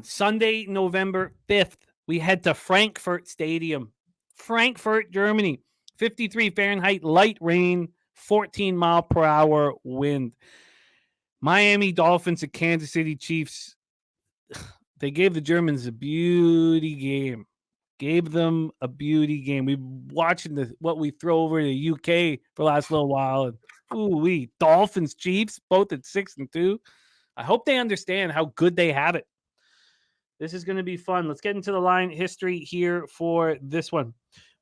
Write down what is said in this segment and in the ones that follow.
Sunday, November 5th, we head to Frankfurt Stadium. Frankfurt, Germany. 53 Fahrenheit, light rain, 14 mile per hour wind. Miami Dolphins at Kansas City Chiefs. They gave the Germans a beauty game. Gave them a beauty game. We've watching what we throw over to the UK for the last little while. And Dolphins, Chiefs, both at 6-2. I hope they understand how good they have it. This is going to be fun. Let's get into the line history here for this one.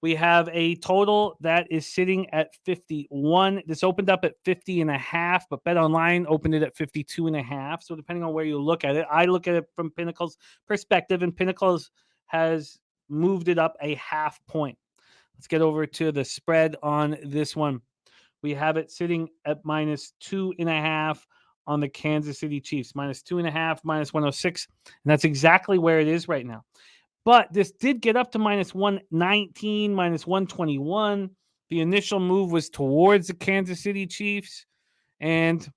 We have a total that is sitting at 51. This opened up at 50.5, but BetOnline opened it at 52.5. So depending on where you look at it, I look at it from Pinnacle's perspective, and Pinnacle's has moved it up a half point. Let's get over to the spread on this one. We have it sitting at -2.5 on the Kansas City Chiefs, -2.5, -106. And that's exactly where it is right now. But this did get up to -119, -121. The initial move was towards the Kansas City Chiefs. And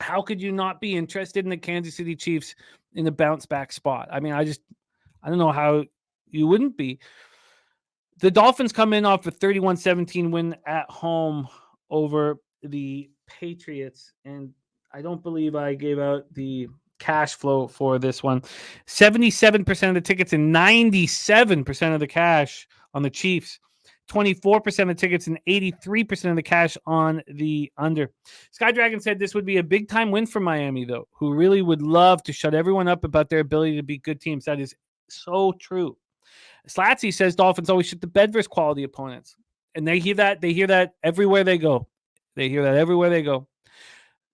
how could you not be interested in the Kansas City Chiefs in the bounce back spot? I mean, I don't know how you wouldn't be. The Dolphins come in off a 31-17 win at home over the Patriots. And I don't believe I gave out the cash flow for this one. 77% of the tickets and 97% of the cash on the Chiefs. 24% of the tickets and 83% of the cash on the under. Sky Dragon said this would be a big time win for Miami, though, who really would love to shut everyone up about their ability to beat good teams. That is so true. Slatsy says Dolphins always shit the bed versus quality opponents. And they hear that everywhere they go.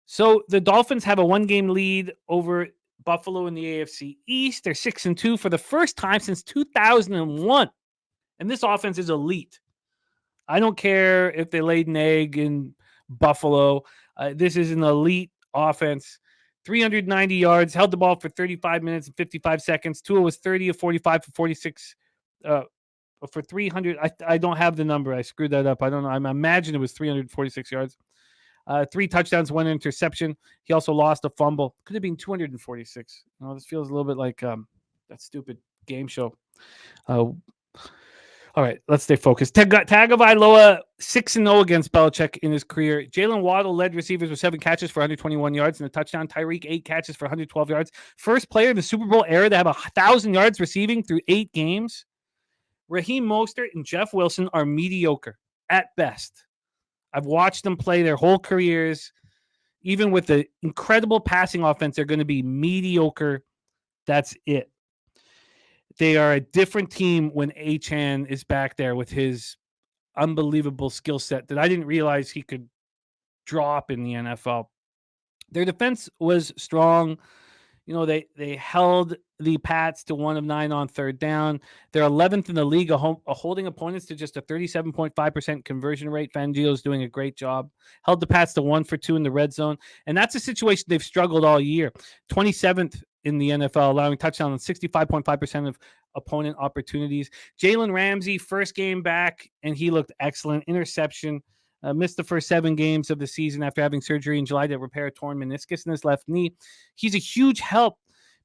So the Dolphins have a 1-game lead over Buffalo in the AFC East. They're 6-2 for the first time since 2001. And this offense is elite. I don't care if they laid an egg in Buffalo. This is an elite offense. 390 yards, held the ball for 35 minutes and 55 seconds. Tua was 30 of 45 for 46 for 300. I don't have the number. I screwed that up. I don't know. I imagine it was 346 yards. 3 touchdowns, 1 interception. He also lost a fumble. Could have been 246. This feels a little bit like that stupid game show. All right, let's stay focused. Tagovailoa 6-0 against Belichick in his career. Jalen Waddle led receivers with 7 catches for 121 yards and a touchdown. Tyreek 8 catches for 112 yards. First player in the Super Bowl era to have 1,000 yards receiving through 8 games. Raheem Mostert and Jeff Wilson are mediocre at best. I've watched them play their whole careers. Even with the incredible passing offense, they're going to be mediocre. That's it. They are a different team when Achane is back there with his unbelievable skill set that I didn't realize he could drop in the NFL. Their defense was strong. They held the Pats to 1 of 9 on third down. They're 11th in the league, holding opponents to just a 37.5% conversion rate. Fangio's doing a great job. Held the Pats to 1 for 2 in the red zone. And that's a situation they've struggled all year. 27th in the NFL, allowing touchdown on 65.5% of opponent opportunities. Jalen Ramsey, first game back, and he looked excellent. Interception. Missed the first 7 games of the season after having surgery in July to repair a torn meniscus in his left knee. He's a huge help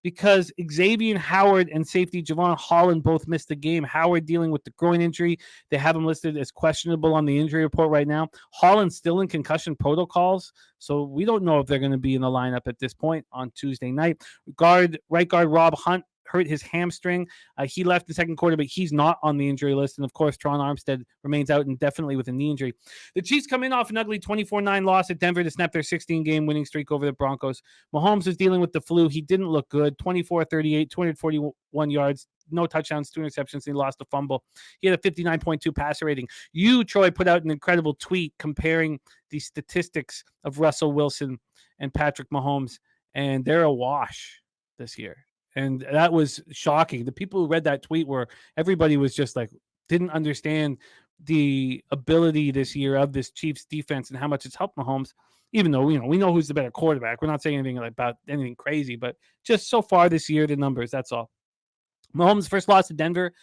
because Xavier Howard and safety Javon Holland both missed the game. Howard dealing with the groin injury. They have him listed as questionable on the injury report right now. Holland's still in concussion protocols, so we don't know if they're going to be in the lineup at this point on Tuesday night. Right guard Rob Hunt hurt his hamstring. He left the second quarter, but he's not on the injury list. And of course, Tron Armstead remains out indefinitely with a knee injury. The Chiefs come in off an ugly 24-9 loss at Denver to snap their 16-game winning streak over the Broncos. Mahomes was dealing with the flu. He didn't look good. 24-38, 241 yards, no touchdowns, 2 interceptions, and he lost a fumble. He had a 59.2 passer rating. You, Troy, put out an incredible tweet comparing the statistics of Russell Wilson and Patrick Mahomes, and they're a wash this year. And that was shocking. The people who read that tweet everybody was just like, didn't understand the ability this year of this Chiefs defense and how much it's helped Mahomes, even though, we know who's the better quarterback. We're not saying anything about anything crazy, but just so far this year, the numbers, that's all. Mahomes' first loss to Denver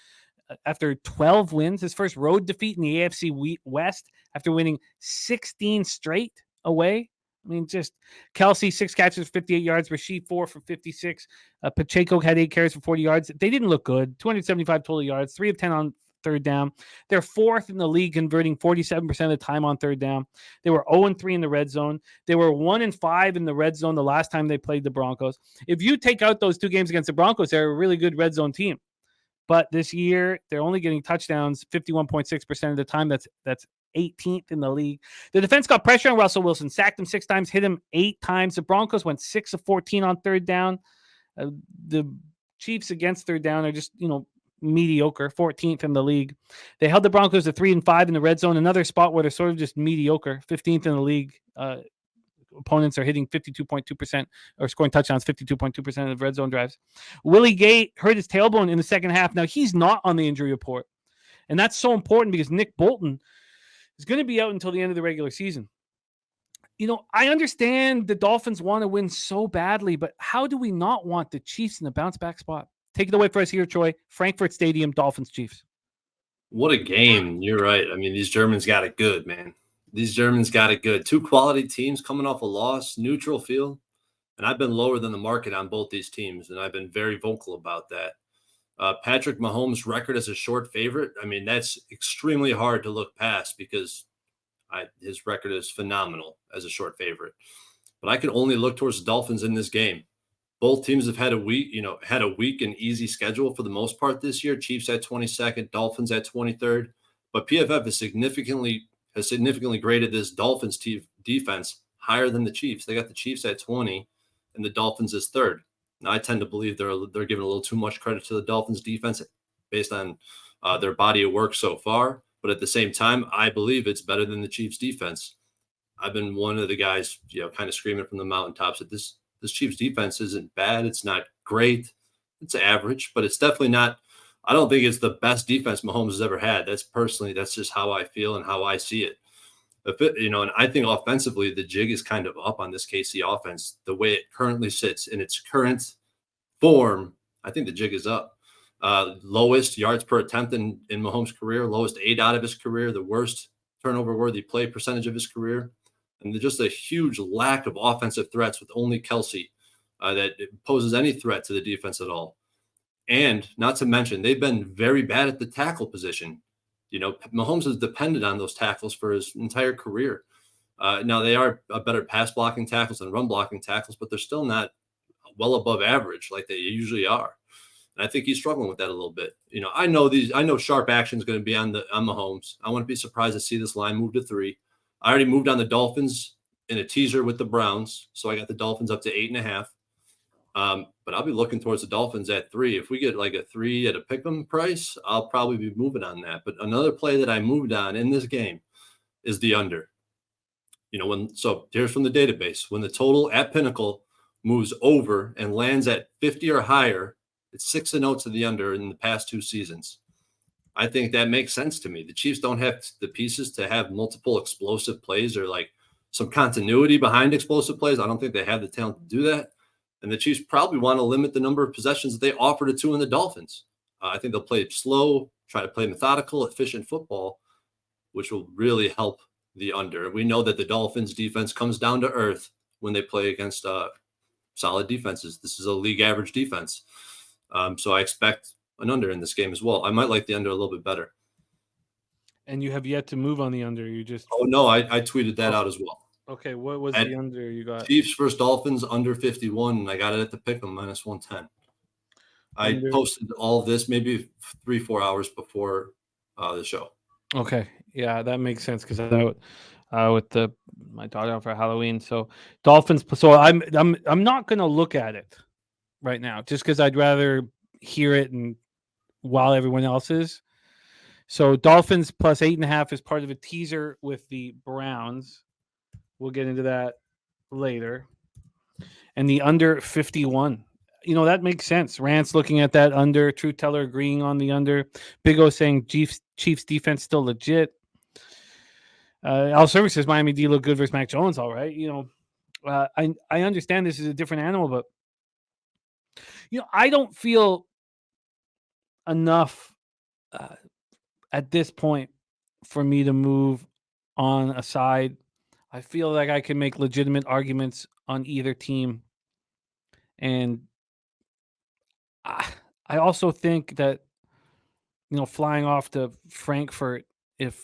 after 12 wins, his first road defeat in the AFC West after winning 16 straight away. I mean, just Kelsey, 6 catches, 58 yards. Rashid, 4 for 56. Pacheco had 8 carries for 40 yards. They didn't look good. 275 total yards, 3 of 10 on third down. They're 4th in the league, converting 47% of the time on third down. They were 0-3 in the red zone. They were 1-5 in the red zone the last time they played the Broncos. If you take out those 2 games against the Broncos, they're a really good red zone team. But this year, they're only getting touchdowns 51.6% of the time. That's 18th in the league. The defense got pressure on Russell Wilson, sacked him 6 times, hit him 8 times. The Broncos went 6 of 14 on third down. The Chiefs against third down are just, mediocre, 14th in the league. They held the Broncos to 3-5 in the red zone, another spot where they're sort of just mediocre, 15th in the league. Opponents are hitting 52.2% or scoring touchdowns 52.2% of red zone drives. Willie Gay hurt his tailbone in the second half. Now, he's not on the injury report. And that's so important because Nick Bolton is going to be out until the end of the regular season. I understand the Dolphins want to win so badly, but how do we not want the Chiefs in the bounce back spot? Take it away for us here, Troy. Frankfurt Stadium, Dolphins, Chiefs. What a game. You're right. I mean, these Germans got it good, man. These Germans got it good. 2 quality teams coming off a loss, neutral field. And I've been lower than the market on both these teams, and I've been very vocal about that. Patrick Mahomes' record as a short favorite, I mean, that's extremely hard to look past because his record is phenomenal as a short favorite. But I can only look towards the Dolphins in this game. Both teams have had a week and easy schedule for the most part this year. Chiefs at 22nd, Dolphins at 23rd. But PFF has significantly graded this Dolphins defense higher than the Chiefs. They got the Chiefs at 20 and the Dolphins is 3rd. Now, I tend to believe they're giving a little too much credit to the Dolphins defense based on their body of work so far. But at the same time, I believe it's better than the Chiefs defense. I've been one of the guys, kind of screaming from the mountaintops that this Chiefs defense isn't bad. It's not great. It's average, but it's definitely not. I don't think it's the best defense Mahomes has ever had. That's just how I feel and how I see it. And I think offensively, the jig is kind of up on this KC offense. The way it currently sits in its current form, I think the jig is up. Lowest yards per attempt in Mahomes' career, lowest 8 out of his career, the worst turnover-worthy play percentage of his career. And there's just a huge lack of offensive threats with only Kelsey that poses any threat to the defense at all. And not to mention, they've been very bad at the tackle position. Mahomes has depended on those tackles for his entire career. Now, they are a better pass blocking tackles and run blocking tackles, but they're still not well above average like they usually are. And I think he's struggling with that a little bit. I know sharp action is going to be on Mahomes. I wouldn't be surprised to see this line move to 3. I already moved on the Dolphins in a teaser with the Browns, so I got the Dolphins up to 8.5. But I'll be looking towards the Dolphins at 3. If we get like a 3 at a pick'em price, I'll probably be moving on that. But another play that I moved on in this game is the under. So here's from the database. When the total at Pinnacle moves over and lands at 50 or higher, it's 6-0 to the under in the past 2 seasons. I think that makes sense to me. The Chiefs don't have the pieces to have multiple explosive plays or like some continuity behind explosive plays. I don't think they have the talent to do that. And the Chiefs probably want to limit the number of possessions that they offer to 2 in the Dolphins. I think they'll play slow, try to play methodical, efficient football, which will really help the under. We know that the Dolphins defense comes down to earth when they play against solid defenses. This is a league average defense. So I expect an under in this game as well. I might like the under a little bit better. And you have yet to move on the under. You just I tweeted that out as well. Okay, what was the under you got? Chiefs versus Dolphins under 51, and I got it at the pick'em minus 110. I posted all of this maybe 3-4 hours before the show. Okay, yeah, that makes sense because I'm out with my daughter out for Halloween. So Dolphins. So I'm not gonna look at it right now just because I'd rather hear it and while everyone else is. So Dolphins plus 8.5 is part of a teaser with the Browns. We'll get into that later. And the under 51. That makes sense. Rance looking at that under. Truth Teller agreeing on the under. Big O saying Chiefs defense still legit. Al Service says Miami D look good versus Mac Jones. All right. I understand this is a different animal, but I don't feel enough at this point for me to move on a side. I feel like I can make legitimate arguments on either team. And I also think that, flying off to Frankfurt, if,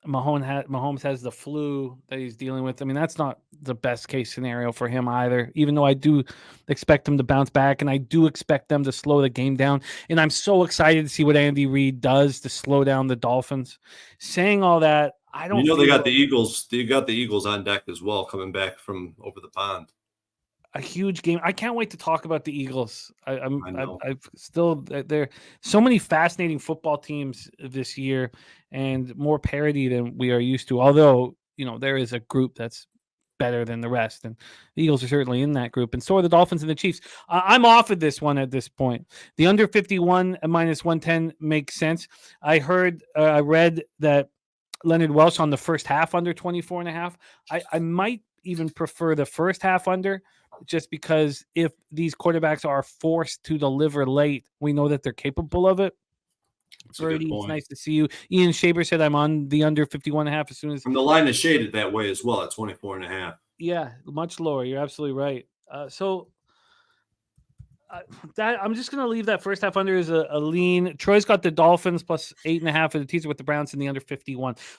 Mahomes has the flu that he's dealing with, I mean, that's not the best case scenario for him either, even though I do expect him to bounce back, and I do expect them to slow the game down. And I'm so excited to see what Andy Reid does to slow down the Dolphins. Saying all that, I don't They got feel the Eagles. They got the Eagles on deck as well, coming back from over the pond. a huge game. I can't wait to talk about the Eagles. I know. I've still there so many fascinating football teams this year, and more parity than we are used to. Although there is a group that's better than the rest, and the Eagles are certainly in that group, and so are the Dolphins and the Chiefs. I'm off of this one at this point. The under 51 minus 110 makes sense. I read that Leonard Welsh on the first half under 24.5. I might even prefer the first half under, just because if these quarterbacks are forced to deliver late, we know that they're capable of it. Brady, it's nice to see you. Ian Shaber said I'm on the under 51.5 as soon as. And the line is shaded that way as well at 24.5. Yeah, much lower. You're absolutely right. That I'm just going to leave that first half under as a lean. Troy's got the Dolphins plus 8.5 for the teaser with the Browns in the under 51.